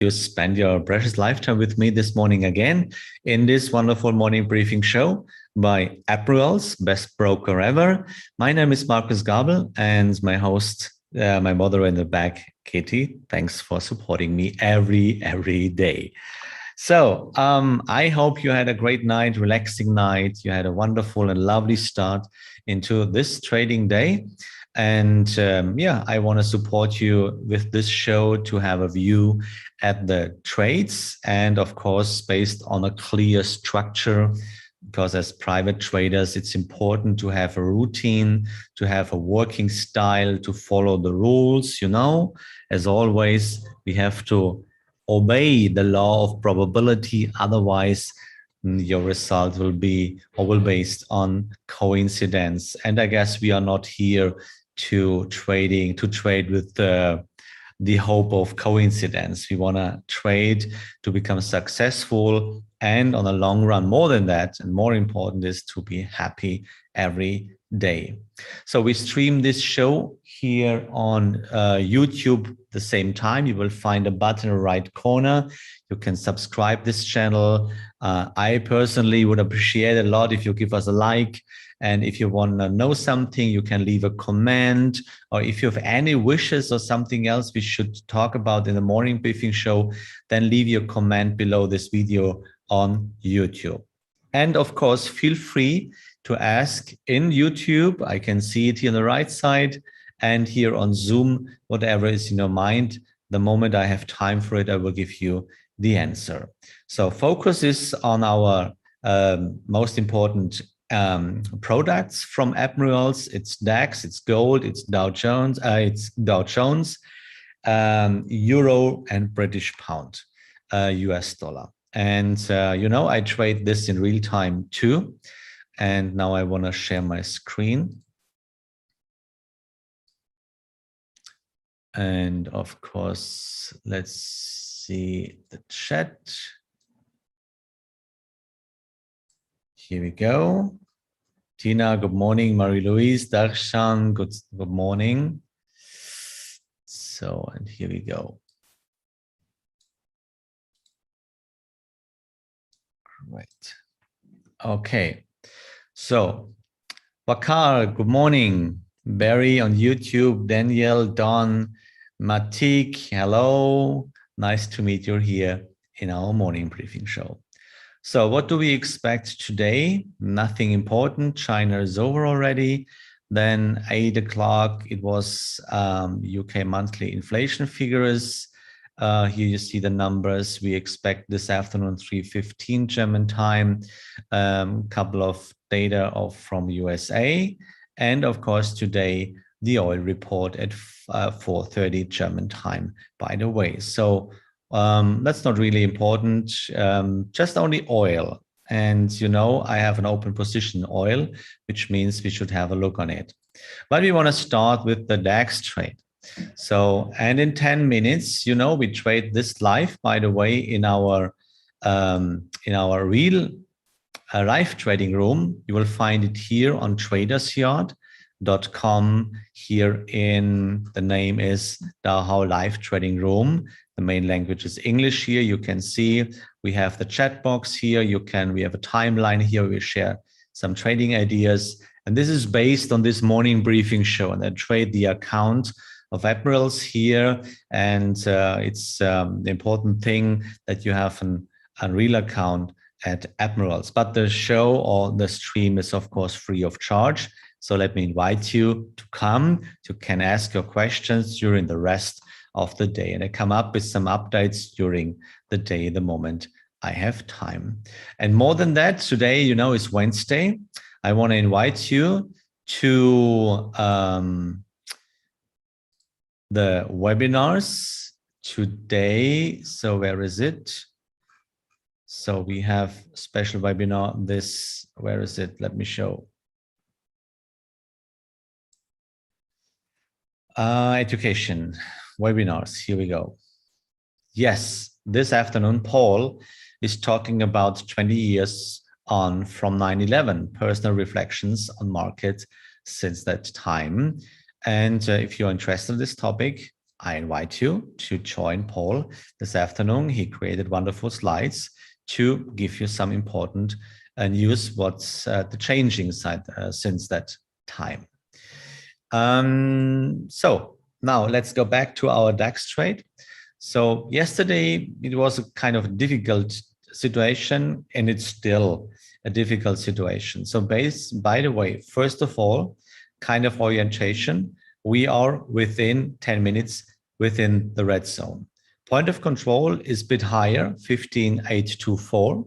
You spend your precious lifetime with me this morning again in this wonderful morning briefing show by Admirals, best broker ever. My name is Markus Gabel, and my host, my mother in the back, Katie. Thanks for supporting me every day. So I hope you had a great night, relaxing night. You had a wonderful and lovely start into this trading day. And I want to support you with this show to have a view at the trades, and of course, based on a clear structure, because as private traders, it's important to have a routine, to have a working style, to follow the rules. As always, we have to obey the law of probability. Otherwise, your result will be based on coincidence. And I guess we are not here to trade with the hope of coincidence. We want to trade to become successful, and on the long run, more than that, and more important, is to be happy every day. So we stream this show here on YouTube the same time. You will find a button in the right corner. You can subscribe this channel. I personally would appreciate a lot if you give us a like. And if you want to know something, you can leave a comment, or if you have any wishes or something else we should talk about in the morning briefing show, then leave your comment below this video on YouTube. And of course, feel free to ask in YouTube. I can see it here on the right side, and here on Zoom, whatever is in your mind. The moment I have time for it, I will give you the answer. So focus is on our most important products from Admirals. It's DAX, it's gold, it's Dow Jones, Euro and British pound, US dollar. And I trade this in real time too. And now I want to share my screen. And of course, let's see the chat. Here we go. Tina, good morning. Marie-Louise, Darshan, good morning. So, and here we go. Great. Okay. So, Bakar, good morning. Barry on YouTube, Daniel, Don, Matik, hello. Nice to meet you here in our morning briefing show. So what do we expect today? Nothing important. China is over already. Then 8 o'clock, it was UK monthly inflation figures. Here you see the numbers. We expect this afternoon, 3:15 German time, couple of data from USA. And of course, today, the oil report at 4:30 German time, by the way. So that's not really important, just only oil. And I have an open position in oil, which means we should have a look on it. But we want to start with the DAX trade. So, and in 10 minutes, we trade this live, by the way, in our real live trading room. You will find it here on tradersyard.com. Here in the name is Dahao Live Trading Room. The main language is English here. You can see we have the chat box here. We have a timeline here. We share some trading ideas. And this is based on this morning briefing show. And I trade the account of Admirals here. And it's the important thing that you have a real account at Admirals. But the show or the stream is, of course, free of charge. So let me invite you to come. You can ask your questions during the rest of the day. And I come up with some updates during the day, the moment I have time. And more than that, today, is Wednesday. I want to invite you to the webinars today. So where is it? So we have special webinar. Where is it? Let me show. Education webinars. Here we go. Yes, this afternoon, Paul is talking about 20 years on from 9/11, personal reflections on market since that time. And if you're interested in this topic, I invite you to join Paul this afternoon. He created wonderful slides to give you some important news, what's the changing side since that time. So now let's go back to our DAX trade. So yesterday it was a kind of difficult situation, and it's still a difficult situation. So by the way, first of all, kind of orientation, we are within 10 minutes within the red zone. Point of control is a bit higher, 15,824.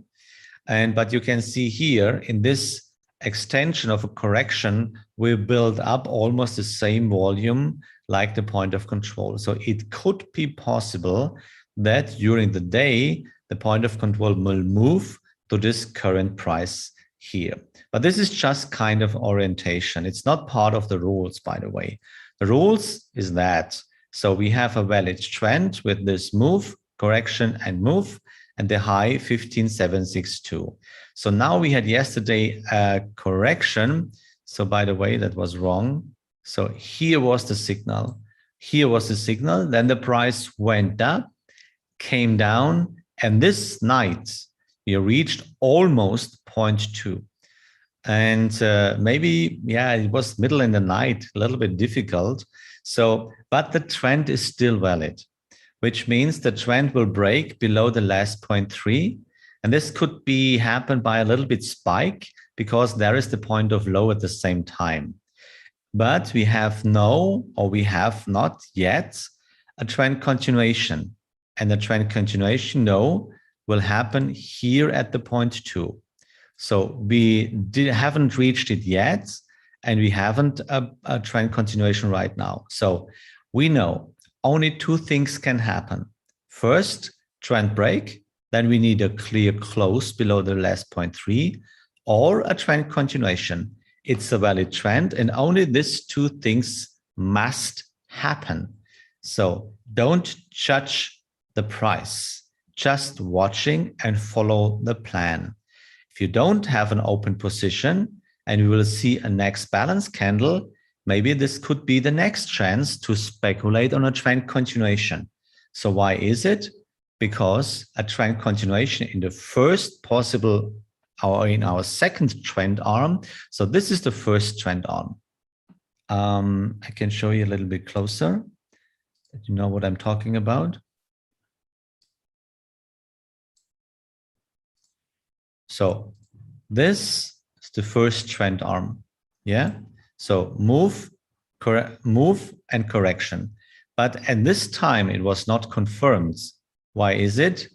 But you can see here in this extension of a correction, we build up almost the same volume like the point of control. So it could be possible that during the day, the point of control will move to this current price here. But this is just kind of orientation. It's not part of the rules, by the way. The rules is that. So we have a valid trend with this move, correction and move, and the high 15,762. So now we had yesterday a correction. So by the way, that was wrong. So here was the signal. Here was the signal. Then the price went up, came down, and this night we reached almost 0.2. And maybe, yeah, it was middle in the night, a little bit difficult. So, but the trend is still valid, which means the trend will break below the last 0.3. And this could be happen by a little bit spike because there is the point of low at the same time. But we have not yet a trend continuation. And the trend continuation, will happen here at the 0.2. So we haven't reached it yet, and we haven't a trend continuation right now. So we know only two things can happen. First, trend break, then we need a clear close below the last 0.3, or a trend continuation. It's a valid trend, and only these two things must happen. So don't judge the price, just watching and follow the plan. If you don't have an open position and we will see a next balance candle, maybe this could be the next chance to speculate on a trend continuation. So why is it? Because a trend continuation in the first possible, or in our second trend arm. So this is the first trend arm. I can show you a little bit closer, that you know what I'm talking about. So this is the first trend arm, yeah? So move and correction. But at this time, it was not confirmed. Why is it?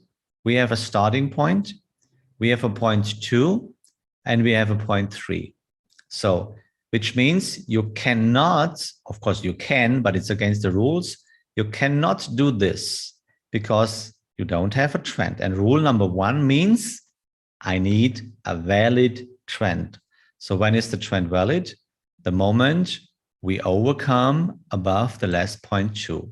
We have a starting point, we have a 0.2, and we have a 0.3. So, which means you cannot, of course you can, but it's against the rules. You cannot do this because you don't have a trend. And rule number 1 means I need a valid trend. So when is the trend valid? The moment we overcome above the last 0.2,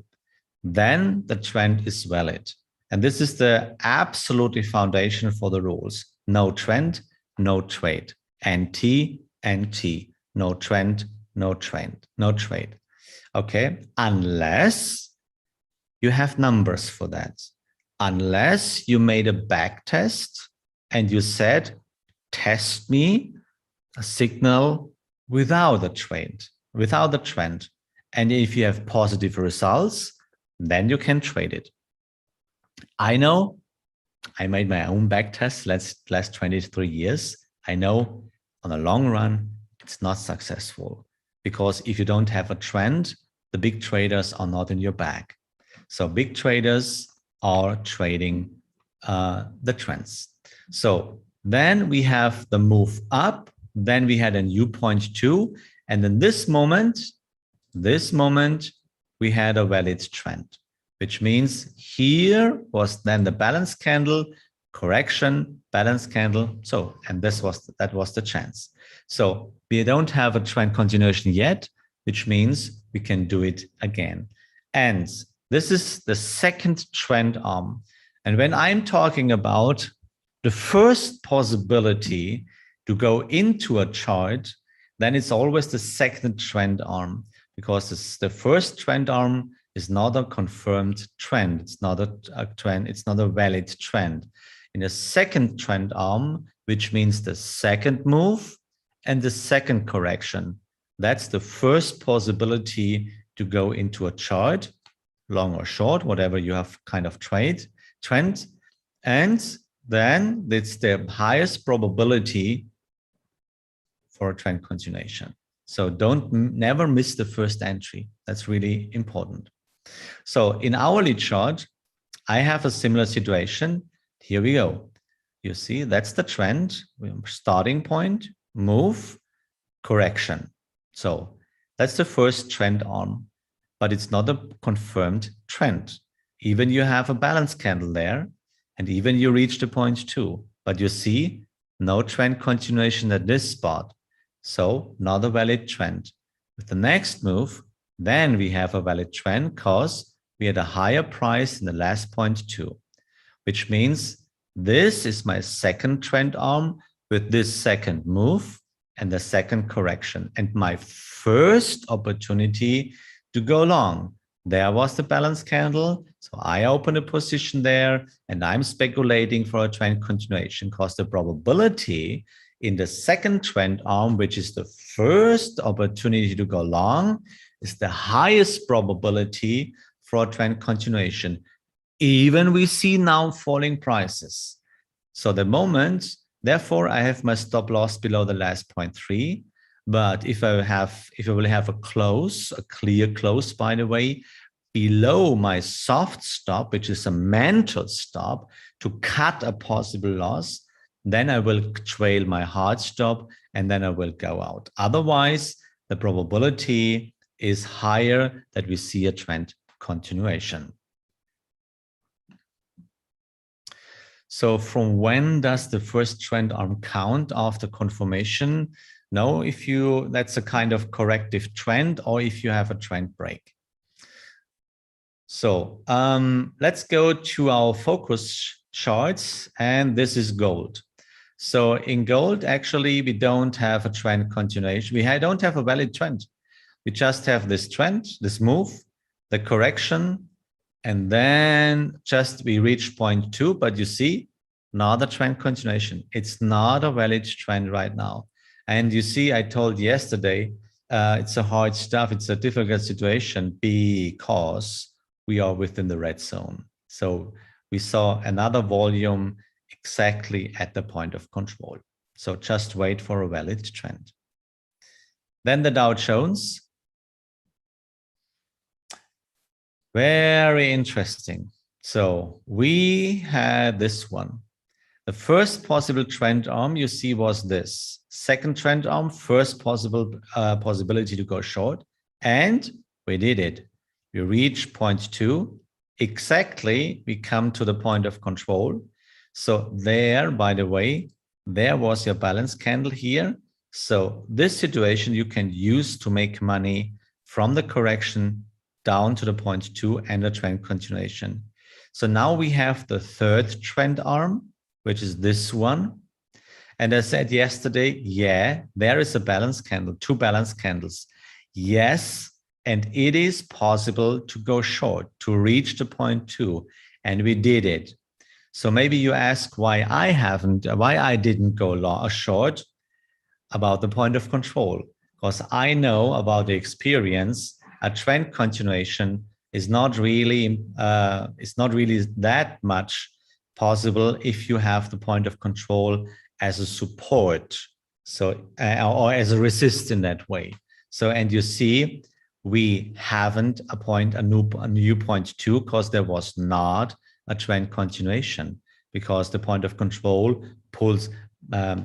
then the trend is valid. And this is the absolutely foundation for the rules. No trend, no trade. NT, NT. No trend, no trend, no trade. Okay, unless you have numbers for that. Unless you made a back test and you said, test me a signal without a trend, without the trend. And if you have positive results, then you can trade it. I know I made my own back test last 23 years. I know on the long run, it's not successful because if you don't have a trend, the big traders are not in your bag. So big traders are trading the trends. So then we have the move up, then we had a new 0.2, and in this moment, we had a valid trend, which means here was then the balance candle, correction, balance candle. So, and that was the chance. So we don't have a trend continuation yet, which means we can do it again. And this is the second trend arm. And when I'm talking about the first possibility to go into a chart, then it's always the second trend arm, because the first trend arm is not a confirmed trend. It's not a trend. It's not a valid trend. In a second trend arm, which means the second move and the second correction, that's the first possibility to go into a chart, long or short, whatever you have kind of trend. And then it's the highest probability for a trend continuation. So never miss the first entry. That's really important. So in hourly chart, I have a similar situation. Here we go. You see, that's the trend. Starting point, move, correction. So that's the first trend arm, but it's not a confirmed trend. Even you have a balance candle there, and even you reach the point 2, but you see no trend continuation at this spot. So not a valid trend. With the next move, then we have a valid trend because we had a higher price in the last point 2, which means this is my second trend arm with this second move and the second correction. And my first opportunity to go long. There was the balance candle. So I open a position there and I'm speculating for a trend continuation because the probability in the second trend arm, which is the first opportunity to go long, is the highest probability for a trend continuation. Even we see now falling prices. So the moment, therefore, I have my stop loss below the last 0.3. But if I will have a clear close, by the way, below my soft stop, which is a mental stop to cut a possible loss, then I will trail my hard stop and then I will go out. Otherwise, the probability is higher that we see a trend continuation. So from when does the first trend arm count after confirmation? No, that's a kind of corrective trend or if you have a trend break. So let's go to our focus charts, and this is gold. So in gold, actually, we don't have a trend continuation. We don't have a valid trend. We just have this trend, this move, the correction, and then just we reach 0.2, but you see, not a trend continuation. It's not a valid trend right now. And you see, I told yesterday, it's a hard stuff. It's a difficult situation because we are within the red zone. So we saw another volume exactly at the point of control. So just wait for a valid trend. Then the Dow Jones. Very interesting. So we had this one. The first possible trend arm you see was this. Second trend arm, first possible possibility to go short. And we did it. We reached 0.2. Exactly, we come to the point of control. So there, by the way, there was your balance candle here. So this situation you can use to make money from the correction down to the 0.2 and a trend continuation. So now we have the third trend arm, which is this one. And I said yesterday, yeah, there is a balance candle, 2 balance candles. Yes, and it is possible to go short, to reach the 0.2, and we did it. So maybe you ask why I didn't go short about the point of control, because I know about the experience, a trend continuation is not really that much possible if you have the point of control as a support, so or as a resist in that way. So, and you see, we haven't a new 0.2 because there was not a trend continuation, because the point of control pulls a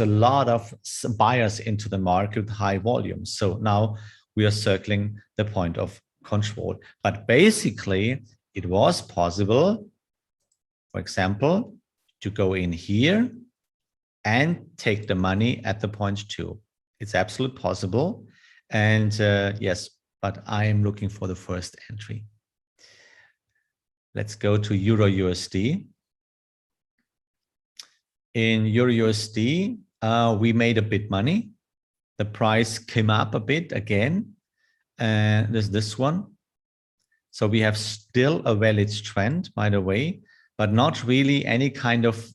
lot of buyers into the market with high volumes. So now we are circling the point of control. But basically, it was possible, for example, to go in here and take the money at the 0.2. It's absolutely possible. And yes, but I am looking for the first entry. Let's go to Euro USD. In Euro USD, we made a bit money. The price came up a bit again. And there's this one. So we have still a valid trend, by the way, but not really any kind of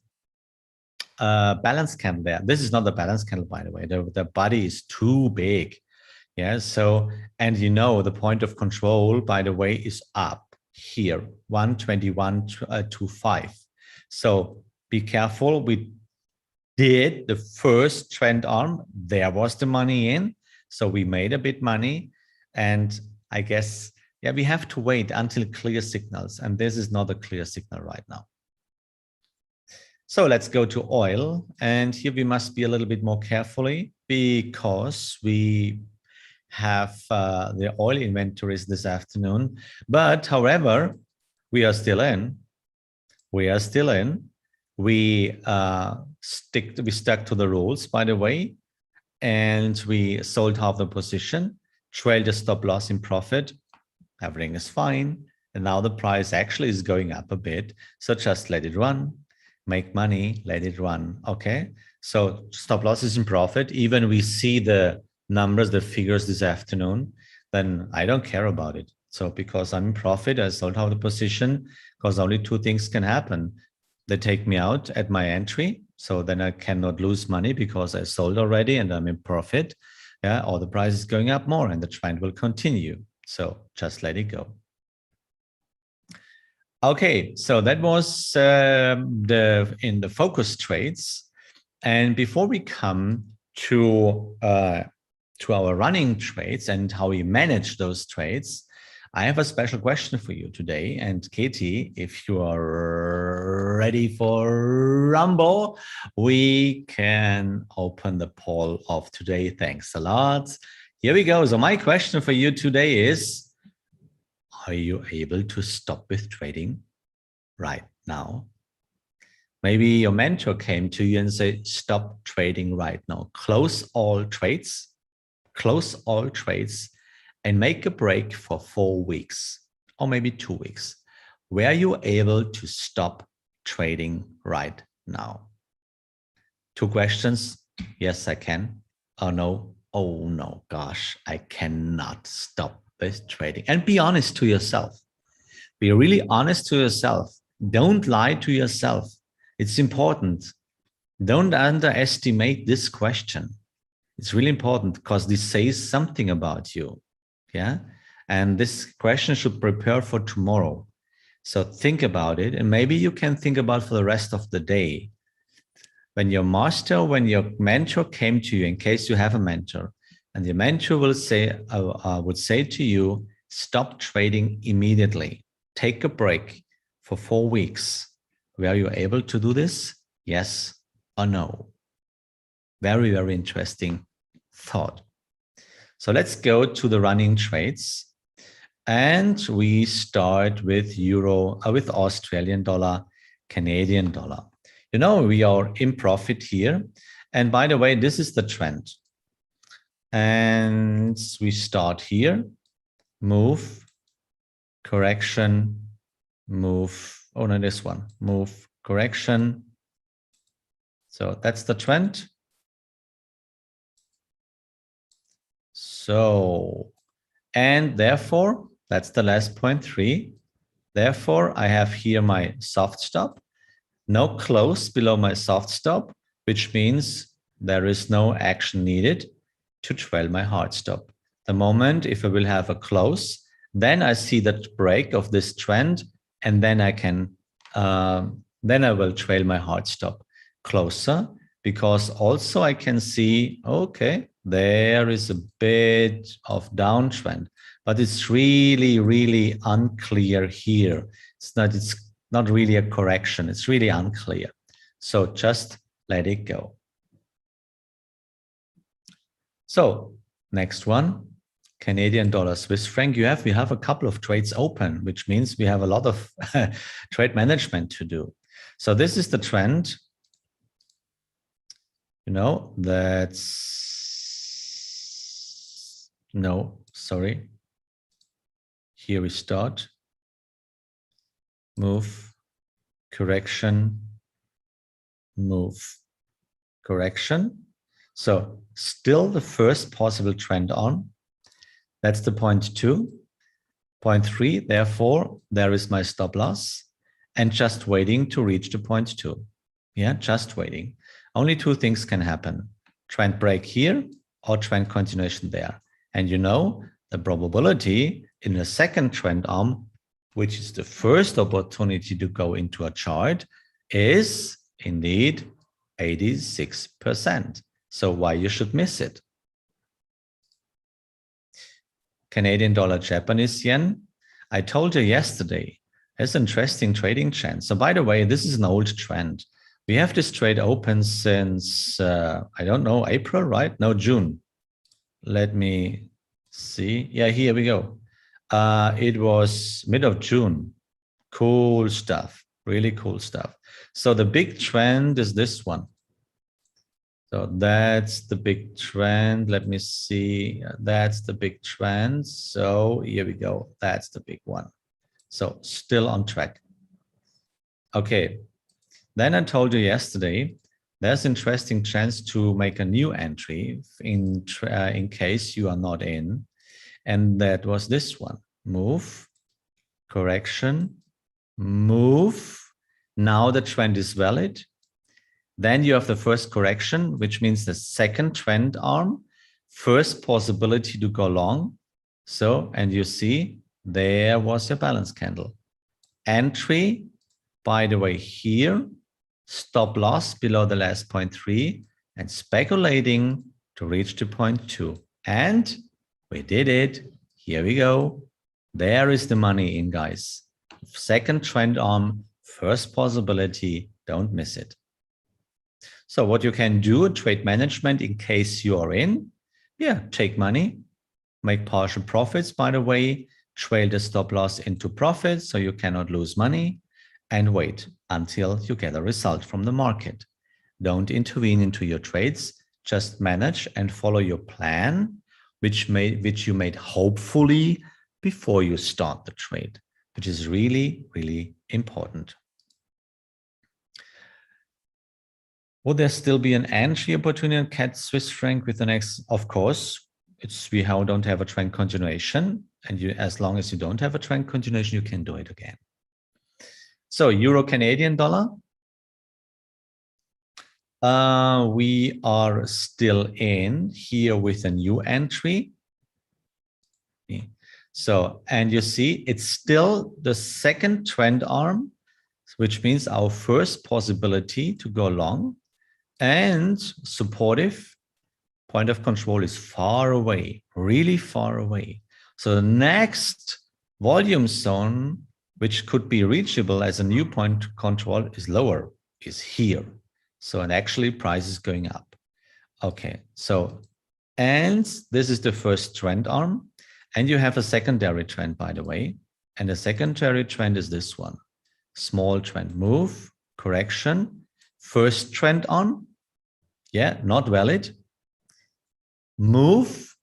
balance candle there. This is not the balance candle, by the way. The body is too big. Yeah. So, and you know, the point of control, by the way, is up here, 121.25. So be careful. We did the first trend arm. There was the money in. So we made a bit money. And I guess, yeah, we have to wait until clear signals. And this is not a clear signal right now. So let's go to oil. And here we must be a little bit more carefully because we have the oil inventories this afternoon. But however, we are still in. We are still in. We stuck to the rules, by the way, and we sold half the position, trailed the stop loss in profit. Everything is fine. And now the price actually is going up a bit. So just let it run, make money, let it run. Okay. So stop loss is in profit. Even we see the numbers, the figures this afternoon, then I don't care about it. So because I'm in profit, I sold half the position because only two things can happen. They take me out at my entry. So then I cannot lose money because I sold already and I'm in profit. Yeah, or the price is going up more and the trend will continue. So just let it go. Okay, so that was in the focus trades. And before we come to our running trades and how we manage those trades, I have a special question for you today. And Katie, if you are ready for Rumble, we can open the poll of today. Thanks a lot. Here we go. So my question for you today is, are you able to stop with trading right now? Maybe your mentor came to you and said, stop trading right now. Close all trades, and make a break for 4 weeks or maybe 2 weeks. Were you able to stop trading right now? 2 questions. Yes, I can. Oh no. Oh no, gosh, I cannot stop this trading. And be honest to yourself. Be really honest to yourself. Don't lie to yourself. It's important. Don't underestimate this question. It's really important because this says something about you. Yeah. And this question should prepare for tomorrow. So think about it. And maybe you can think about for the rest of the day. When your mentor came to you, in case you have a mentor, and your mentor will say, would say to you, stop trading immediately. Take a break for 4 weeks. Were you able to do this? Yes or no? Very, very interesting thought. So let's go to the running trades. And we start with with Australian dollar, Canadian dollar. You know, we are in profit here. And by the way, this is the trend. And we start here, move, correction, move. Oh, no, this one, move, correction. So that's the trend. So, and therefore, that's the last point 3. Therefore, I have here my soft stop, no close below my soft stop, which means there is no action needed to trail my hard stop. The moment if I will have a close, then I see that break of this trend, and then I can, then I will trail my hard stop closer, because also I can see, okay, there is a bit of downtrend, but it's really, really unclear here. It's not really a correction. It's really unclear. So just let it go. So next one, Canadian dollar, Swiss franc. We have a couple of trades open, which means we have a lot of trade management to do. So this is the trend. You know, that's, no, sorry. Here we start, move, correction, move, correction. So still the first possible trend on. That's the point 2. 0.3, therefore, there is my stop loss, and just waiting to reach the 0.2. Yeah, just waiting. Only two things can happen. Trend break here or trend continuation there. And you know, the probability in the second trend arm, which is the first opportunity to go into a chart, is indeed 86%. So why you should miss it? Canadian dollar, Japanese yen. I told you yesterday, there's an interesting trading trend. So by the way, this is an old trend. We have this trade open since, I don't know, April, right? No, June. Let me see. Yeah, here we go. It was mid of June. Cool stuff, really cool stuff. So the big trend is this one. So that's the big trend. Let me see. That's the big trend. So here we go. That's the big one. So still on track. Okay. Then I told you yesterday, there's interesting chance to make a new entry in case you are not in. And that was this one. Move, correction, move. Now the trend is valid. Then you have the first correction, which means the second trend arm, first possibility to go long. So, and you see, there was your balance candle. Entry, by the way, here, stop loss below the last 0.3 and speculating to reach to 0.2. And we did it. Here we go. There is the money in, guys. Second trend arm, first possibility, don't miss it. So what you can do, trade management in case you are in, yeah, take money, make partial profits, by the way, trail the stop loss into profits so you cannot lose money, and wait until you get a result from the market. Don't intervene into your trades, just manage and follow your plan, which you made hopefully before you start the trade, which is really, really important. Would there still be an entry opportunity in CAD Swiss franc with the next? Of course, we don't have a trend continuation, and as long as you don't have a trend continuation, you can do it again. So Euro Canadian dollar, we are still in here with a new entry. So, and you see, it's still the second trend arm, which means our first possibility to go long. And supportive point of control is far away, really far away. So the next volume zone, which could be reachable as a new point of control, is lower, is here. So, and actually price is going up. Okay, so, and this is the first trend arm. And you have a secondary trend, by the way. And the secondary trend is this one. Small trend move, correction. First trend on, yeah, not valid. Move,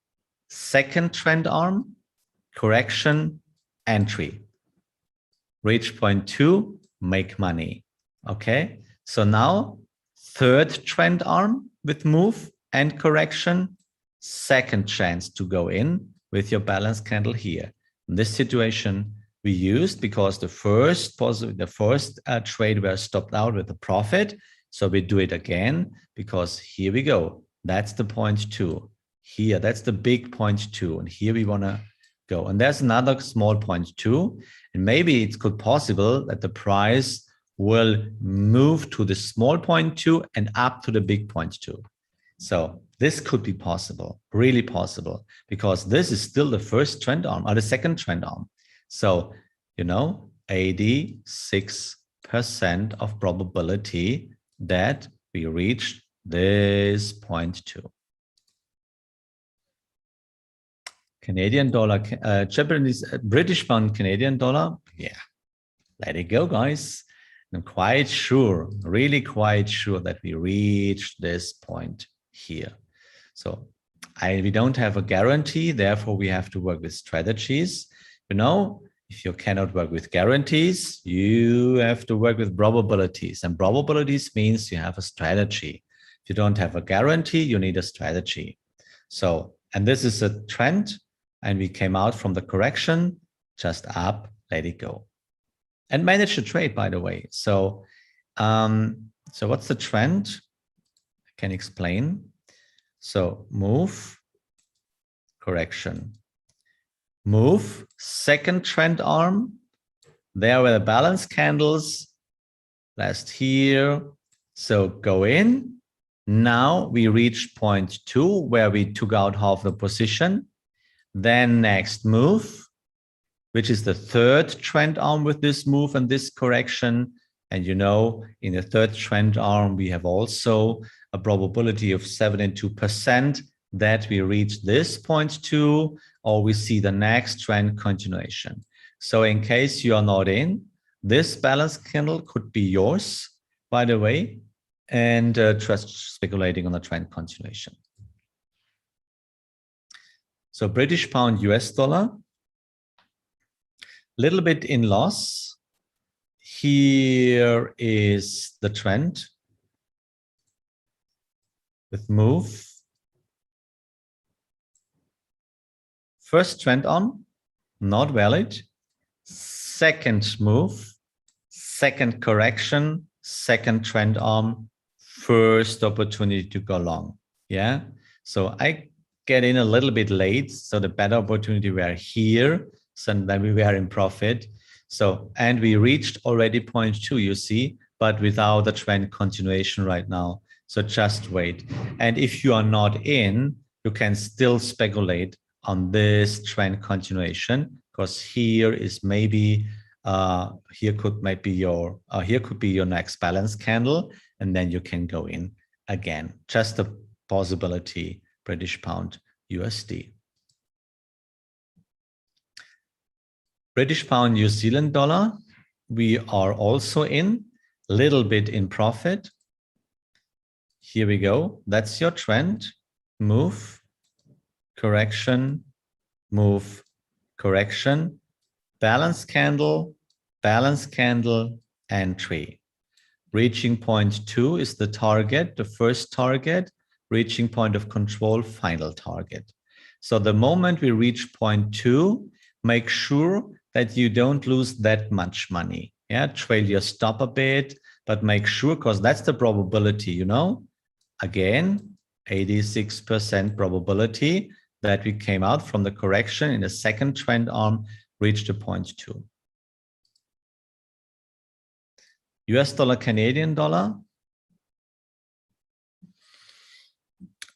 second trend arm, correction, entry. Reach 0.2, make money. Okay, so now third trend arm with move and correction, second chance to go in with your balance candle here. In this situation, we used because the first trade were stopped out with a profit. So we do it again because here we go. That's the 0.2. Here, that's the big 0.2. And here we want to go. And there's another small 0.2. And maybe it's possible that the price will move to the small 0.2 and up to the big 0.2. So this could be possible, really possible, because this is still the first trend arm or the second trend arm. So, you know, 86% of probability that we reach this 0.2. Canadian dollar, Japanese, British pound, Canadian dollar. Yeah, let it go, guys. I'm quite sure, really quite sure that we reach this point here. So we don't have a guarantee, therefore we have to work with strategies. You know, if you cannot work with guarantees, you have to work with probabilities. And probabilities means you have a strategy. If you don't have a guarantee, you need a strategy. So, and this is a trend, and we came out from the correction, just up, let it go. And manage the trade, by the way. So, so what's the trend? I can explain. So move, correction, move, second trend arm. There were the balance candles last here. So go in. Now we reached point 2 where we took out half the position. Then next move, which is the third trend arm with this move and this correction. And you know, in the third trend arm, we have also a probability of 72% that we reach this point 2, or we see the next trend continuation. So in case you are not in, this balance candle could be yours, by the way, and just speculating on the trend continuation. So British pound, US dollar, little bit in loss. Here is the trend with move. First trend on, not valid. Second move, second correction, second trend arm, first opportunity to go long. Yeah. So I get in a little bit late. So the better opportunity were here. So then we were in profit. So, and we reached already point 2, you see, but without the trend continuation right now. So just wait. And if you are not in, you can still speculate on this trend continuation, because here is maybe, here could be your next balance candle, and then you can go in again. Just a possibility, British pound, USD. British pound, New Zealand dollar, we are also in, little bit in profit. Here we go. That's your trend. Move, correction, move, correction, balance candle, entry. Reaching point 2 is the target, the first target. Reaching point of control, final target. So the moment we reach point 2, make sure that you don't lose that much money. Yeah, trail your stop a bit, but make sure, because that's the probability, you know, again, 86% probability that we came out from the correction in the second trend arm, reached the point 2. US dollar, Canadian dollar.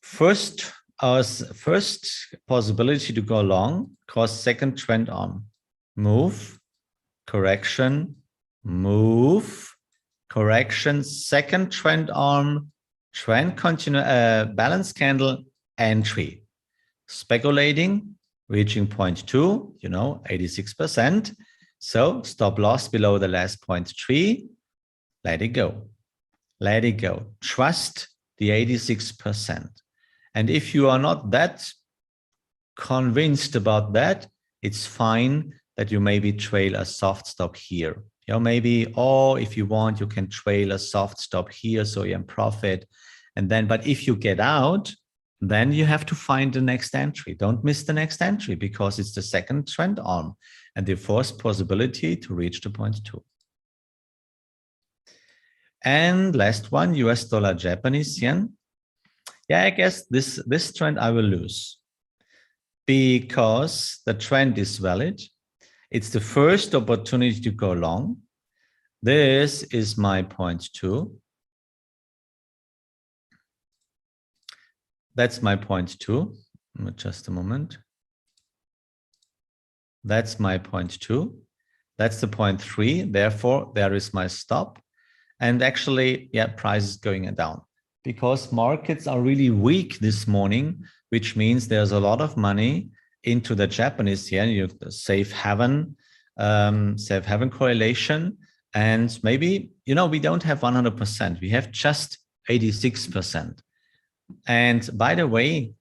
First possibility to go long, cause second trend arm. Move, correction, move, correction, second trend arm, trend continue, balance candle, entry. Speculating, reaching point 2, you know, 86%. So stop loss below the last point 3. Let it go. Let it go. Trust the 86%. And if you are not that convinced about that, it's fine that you maybe trail a soft stop here. You know, maybe, or if you want, you can trail a soft stop here, so you're in profit. And then, but if you get out, then you have to find the next entry. Don't miss the next entry, because it's the second trend arm and the first possibility to reach the point 2. And last one, US dollar, Japanese yen. Yeah, I guess this trend I will lose, because the trend is valid. It's the first opportunity to go long. This is my point 2. That's my point 2. Just a moment. That's my point 2. That's the point 3. Therefore, there is my stop. And actually, yeah, price is going down, because markets are really weak this morning, which means there's a lot of money into the Japanese yen, you have the safe haven correlation. And maybe, you know, we don't have 100%. We have just 86%. And by the way,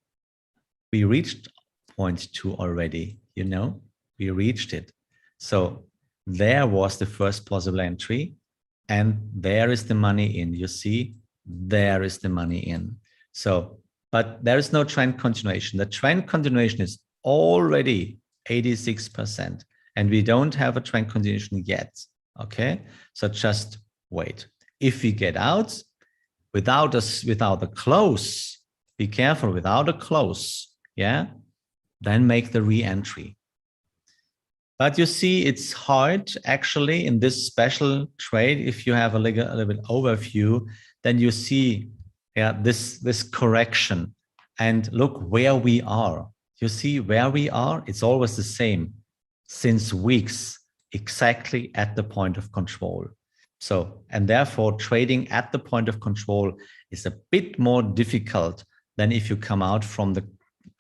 we reached point 2 already, you know, we reached it. So there was the first possible entry, and there is the money in. You see, there is the money in. So, but there is no trend continuation. The trend continuation is already 86%. and we don't have a trend continuation yet. Okay, so just wait. If we get out without a close, be careful, without a close, yeah, then make the re-entry. But you see, it's hard actually in this special trade. If you have a little bit overview, then you see, yeah, this correction, and look where we are. You see where we are. It's always the same since weeks, exactly at the point of control. So, and therefore trading at the point of control is a bit more difficult than if you come out from the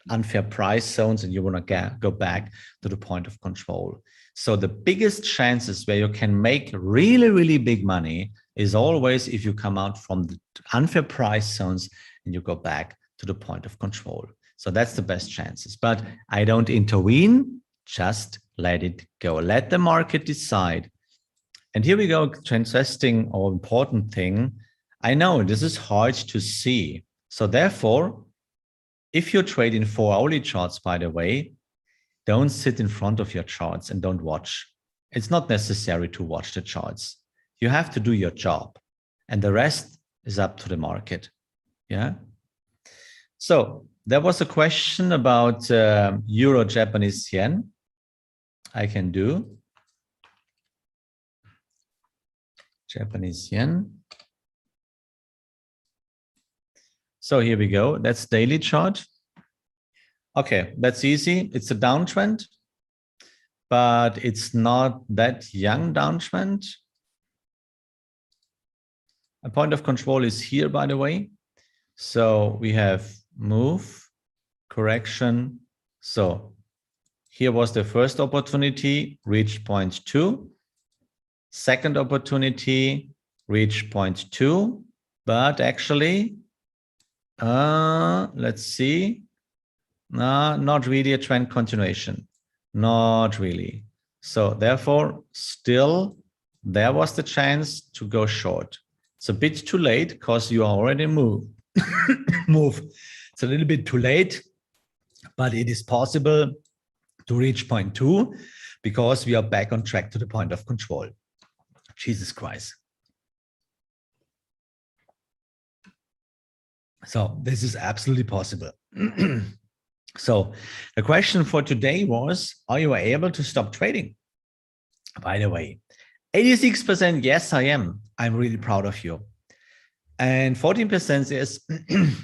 unfair price zones and you want to go back to the point of control. So the biggest chances where you can make really, really big money is always if you come out from the unfair price zones and you go back to the point of control. So that's the best chances. But I don't intervene, just let it go. Let the market decide. And here we go, interesting or important thing. I know this is hard to see. So therefore, if you're trading 4-hourly charts, by the way, don't sit in front of your charts and don't watch. It's not necessary to watch the charts. You have to do your job, and the rest is up to the market. Yeah. So there was a question about Euro Japanese yen. I can do Japanese yen. So here we go. That's daily chart. Okay, that's easy. It's a downtrend, but it's not that young downtrend. A point of control is here, by the way. So we have move, correction. So here was the first opportunity, reached 0.2. Second opportunity, reached 0.2. But actually, let's see. No, not really a trend continuation. Not really. So therefore, still, there was the chance to go short. It's a bit too late because you already moved. It's a little bit too late, but it is possible to reach 0.2 because we are back on track to the point of control. Jesus Christ. So this is absolutely possible. So the question for today was, are you able to stop trading? By the way, 86% yes, I am. I'm really proud of you. And 14% is,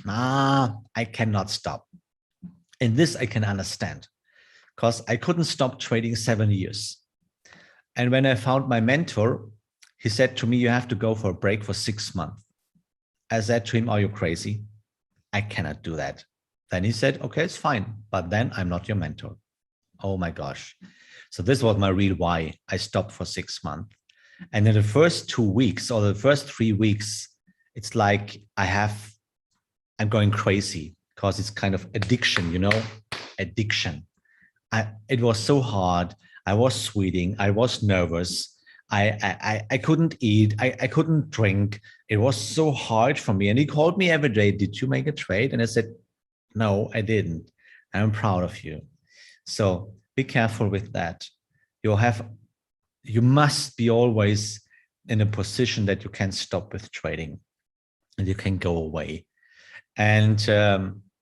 I cannot stop. And this I can understand because I couldn't stop trading 7 years. And when I found my mentor, he said to me, you have to go for a break for 6 months. I said to him, are you crazy? I cannot do that. Then he said, okay, it's fine, but then I'm not your mentor. Oh my gosh. So this was my real why. I stopped for 6 months. And in the first 2 weeks or the first 3 weeks, it's like I'm going crazy because it's kind of addiction, you know, addiction. It was so hard. I was sweating. I was nervous. I couldn't eat. I couldn't drink. It was so hard for me. And he called me every day. Did you make a trade? And I said, no, I didn't. I'm proud of you. So be careful with that. You must be always in a position that you can stop with trading and you can go away. And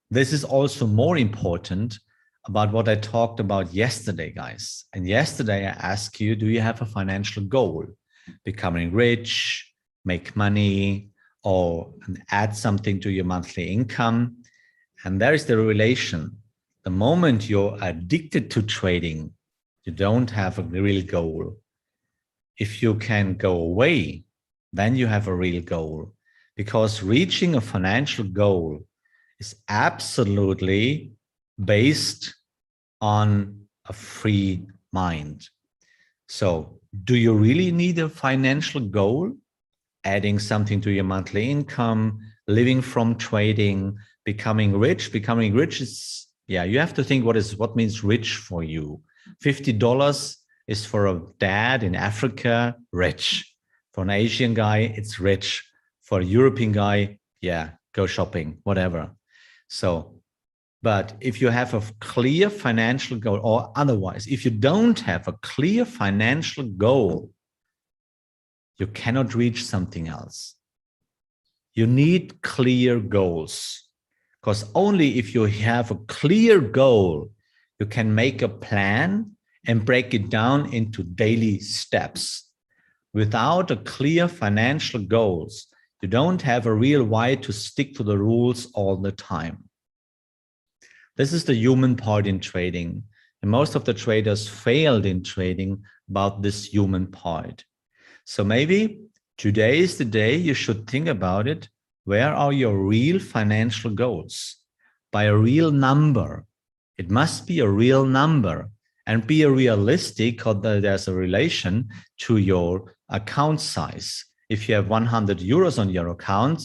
this is also more important about what I talked about yesterday, guys. And yesterday I asked you, do you have a financial goal? Becoming rich, make money, or add something to your monthly income? And there is the relation. The moment you're addicted to trading, you don't have a real goal. If you can go away, then you have a real goal. Because reaching a financial goal is absolutely based on a free mind. So, do you really need a financial goal? Adding something to your monthly income, living from trading, becoming rich. Becoming rich is, yeah, you have to think what means rich for you. $50 is for a dad in Africa, rich. For an Asian guy, it's rich. For a European guy, yeah, go shopping, whatever. So But if you have a clear financial goal, or otherwise, if you don't have a clear financial goal, you cannot reach something else. You need clear goals, because only if you have a clear goal, you can make a plan and break it down into daily steps. Without a clear financial goals, you don't have a real why to stick to the rules all the time. This is the human part in trading. And most of the traders failed in trading about this human part. So maybe today is the day you should think about it. Where are your real financial goals? By a real number. It must be a real number and be a realistic, because there's a relation to your account size. If you have 100 euros on your account,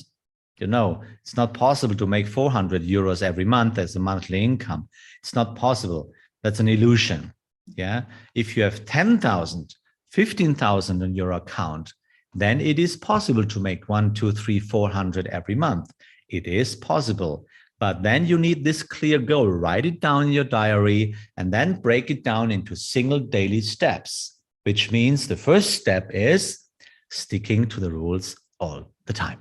you know, it's not possible to make 400 euros every month as a monthly income. It's not possible. That's an illusion. Yeah. If you have 10,000, 15,000 on your account, then it is possible to make 1, 2, 3, 400 every month. It is possible. But then you need this clear goal. Write it down in your diary and then break it down into single daily steps, which means the first step is sticking to the rules all the time.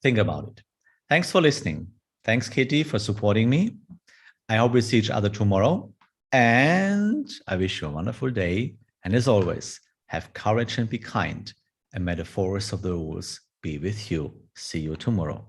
Think about it. Thanks for listening. Thanks, Kitty, for supporting me. I hope we see each other tomorrow. And I wish you a wonderful day. And as always, have courage and be kind. And may the force of the rules be with you. See you tomorrow.